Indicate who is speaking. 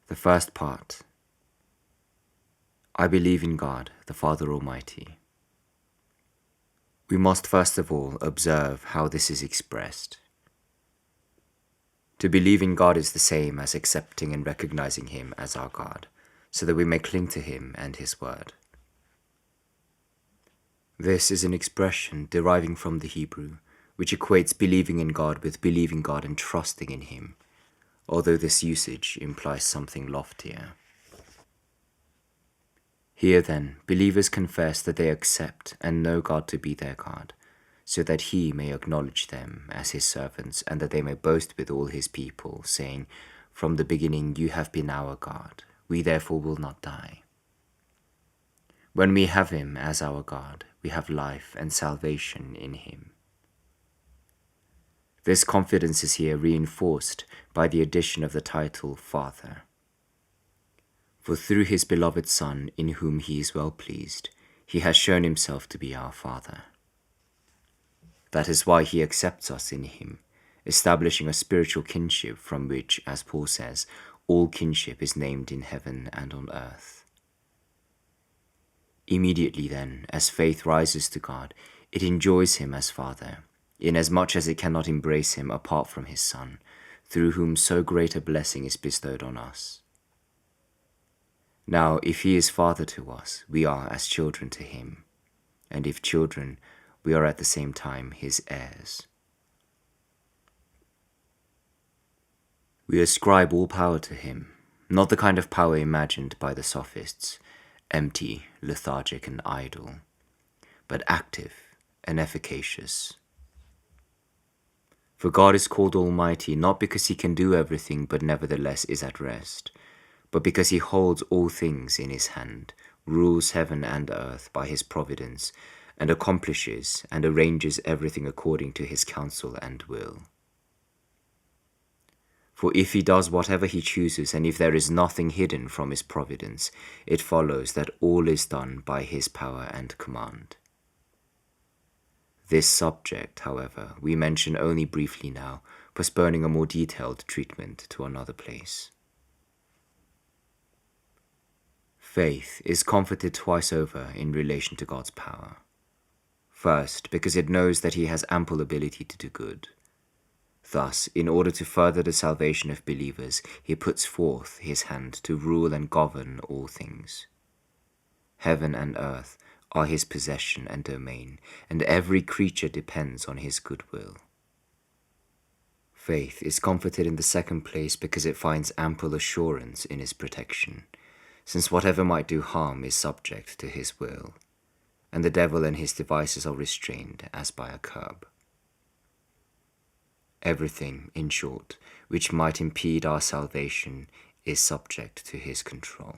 Speaker 1: The first part. I believe in God, the Father Almighty. We must first of all observe how this is expressed. To believe in God is the same as accepting and recognizing Him as our God, so that we may cling to Him and His Word. This is an expression deriving from the Hebrew, which equates believing in God with believing God and trusting in Him, although this usage implies something loftier. Here then, believers confess that they accept and know God to be their God, so that He may acknowledge them as His servants and that they may boast with all His people, saying, "From the beginning you have been our God, we therefore will not die." When we have Him as our God, we have life and salvation in Him. This confidence is here reinforced by the addition of the title Father. For through His beloved Son, in whom He is well pleased, He has shown Himself to be our Father. That is why He accepts us in Him, establishing a spiritual kinship from which, as Paul says, all kinship is named in heaven and on earth. Immediately then, as faith rises to God, it enjoys Him as Father, inasmuch as it cannot embrace Him apart from His Son, through whom so great a blessing is bestowed on us. Now, if He is Father to us, we are as children to Him, and if children, we are at the same time His heirs. We ascribe all power to Him, not the kind of power imagined by the sophists, empty, lethargic, and idle, but active and efficacious. For God is called Almighty not because He can do everything but nevertheless is at rest, but because He holds all things in His hand, rules heaven and earth by His providence, and accomplishes and arranges everything according to His counsel and will. For if He does whatever He chooses, and if there is nothing hidden from His providence, it follows that all is done by His power and command. This subject, however, we mention only briefly now, postponing a more detailed treatment to another place. Faith is comforted twice over in relation to God's power. First, because it knows that He has ample ability to do good. Thus, in order to further the salvation of believers, He puts forth His hand to rule and govern all things. Heaven and earth are His possession and domain, and every creature depends on His goodwill. Faith is comforted in the second place because it finds ample assurance in His protection, since whatever might do harm is subject to His will, and the devil and his devices are restrained as by a curb. Everything, in short, which might impede our salvation is subject to His control.